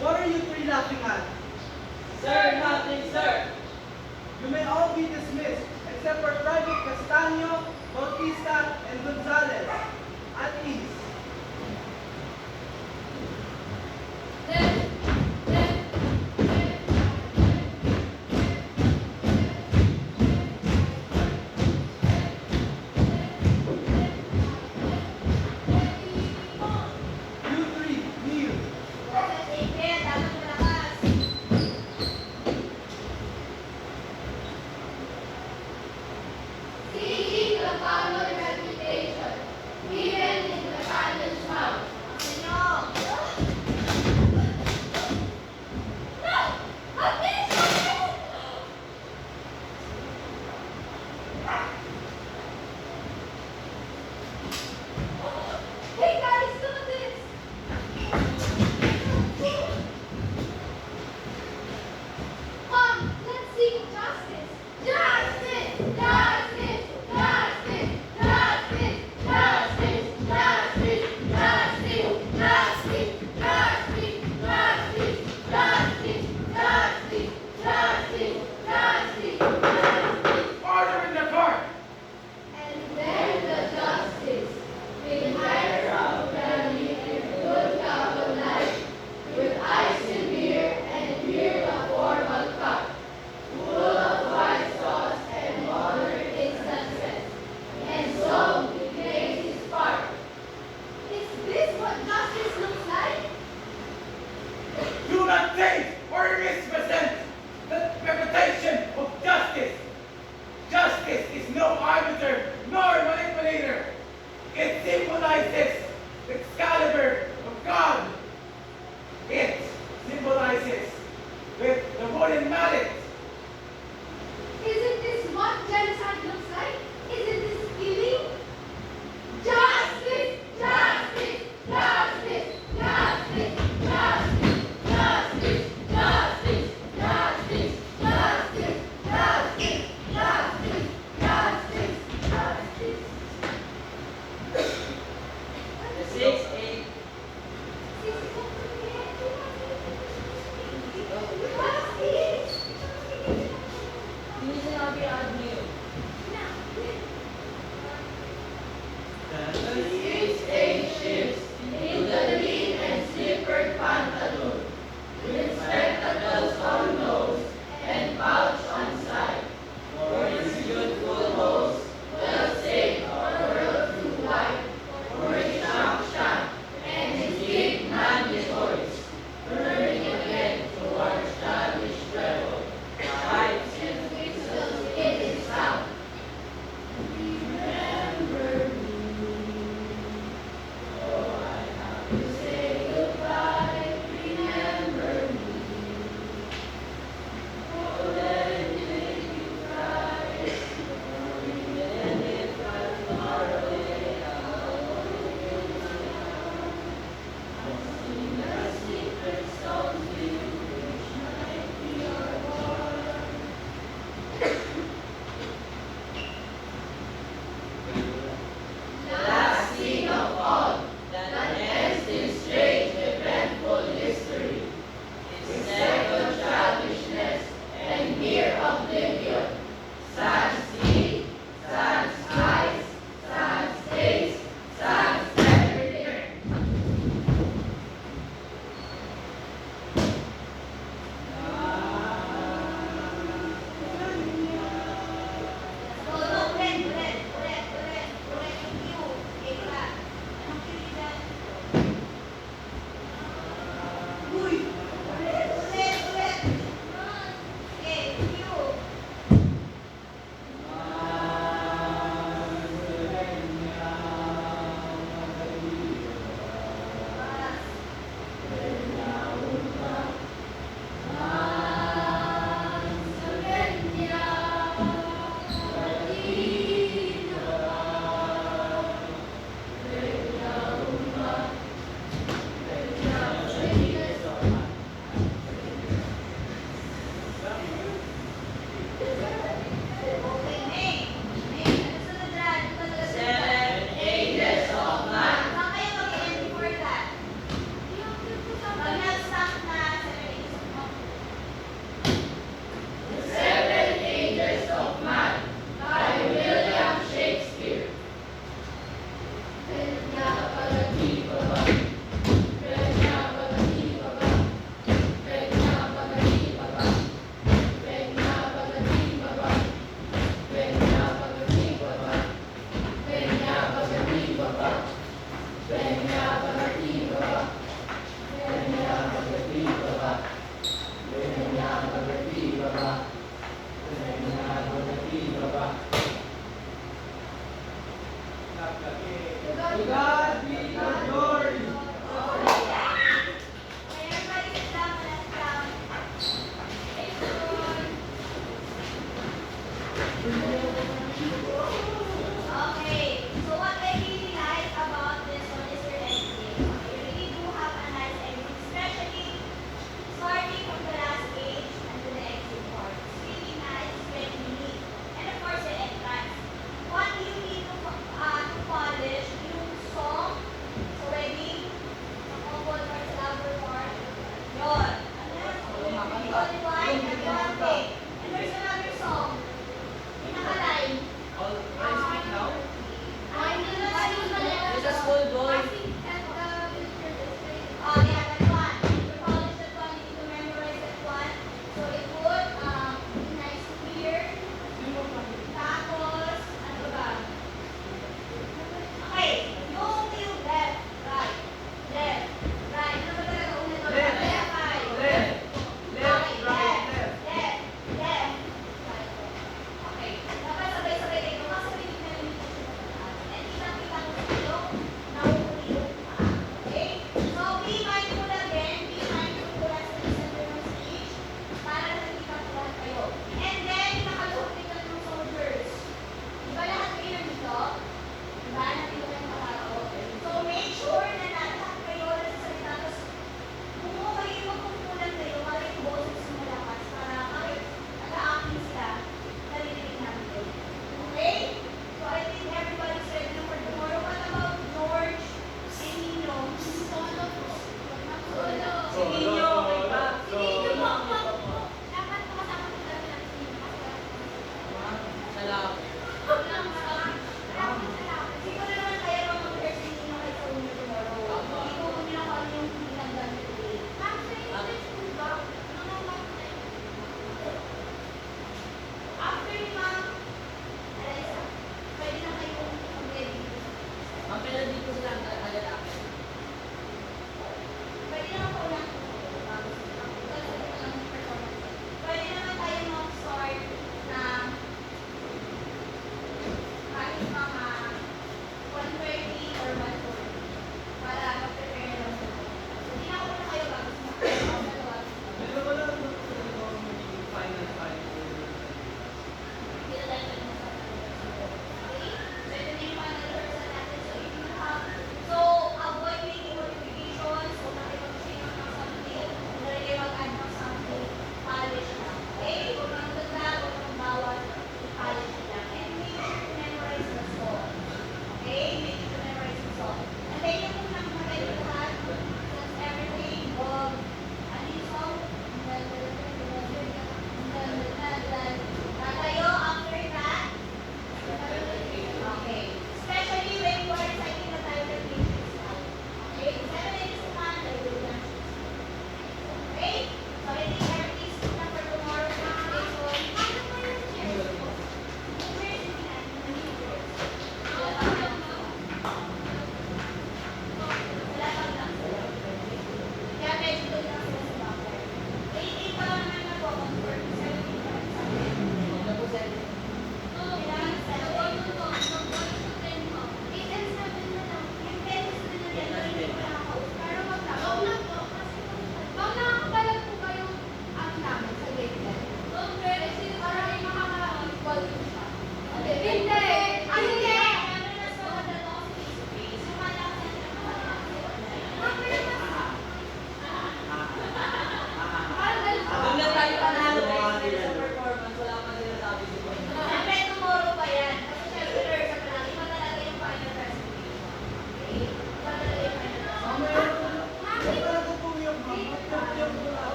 What are you three laughing at? Sir, nothing, sir. You may all be dismissed, except for Private Castaño, Bautista, and Gonzalez. At ease. You three, kneel. Seeking the following reputation, even in the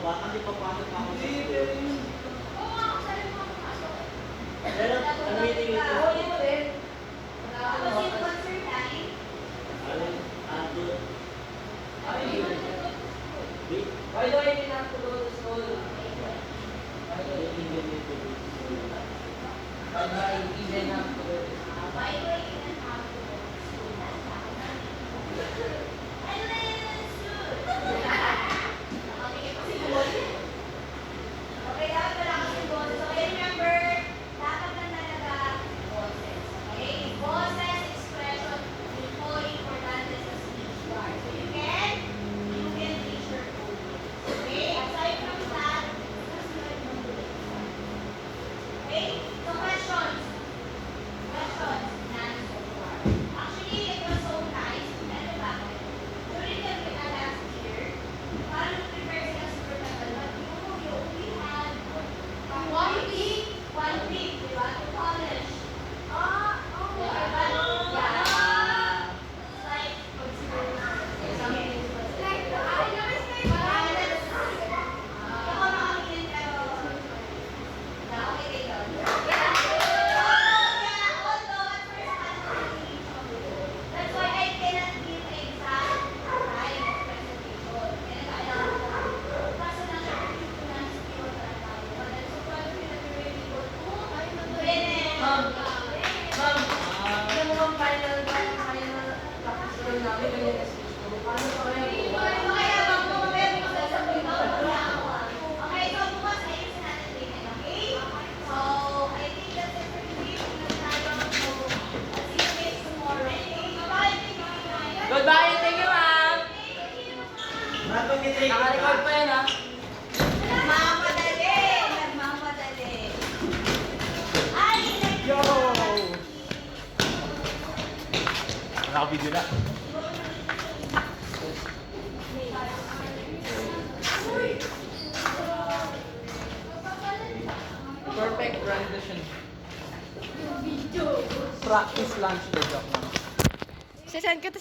baka di papasok ako sa Hindi, school. Oo nga, ako sa'yo mga pumasok. Pero, ang meeting ito. Huli mo din. Tapos yung concert namin. Alin? Doon. Wait. Why do I even have to go to school? Why do you even need to do school? Why do I even have to go to school? Why do I even have to go to school? That's not I live in school. Okay, kasi boses. Okay, dapat wala kasi boses. Okay, remember, dapat na talaga boses. Okay? Boses, expression, will po importante sa speech bar. So you can teach your own. Okay? Aside from that, susunod mo ulit. Okay? So questions. Questions. None so far. Actually, it was so nice. Ano bakit? During the last year, parang prepare sila super tagal. But you only had 1 week, di ba? To college. Diba? Yeah. It's like, something was like, ako nakakilin pero, okay kayo. That's why I cannot give exact time of presentation. Kaso na siya ko na skill na tayo. But I'm so glad that we were able to finish. Ma'am, alam mo bang final practice roll namin ganyan na speech ko? Paano pa kaya po? Kaya bang mamaya mo sasabihin mo wala ako. Okay, so bukas ayusin natin din yan, okay? So, I think that's it for today. Tingnan tayo. So, see you guys tomorrow. Bye-bye. Goodbye and thank you, ma'am! Napag-i-take Naka-record pa yan, ha? Nagmamadali! Ay, Yo! Naka-video na. Perfect rendition. Practice lunch daw. Sisend ko to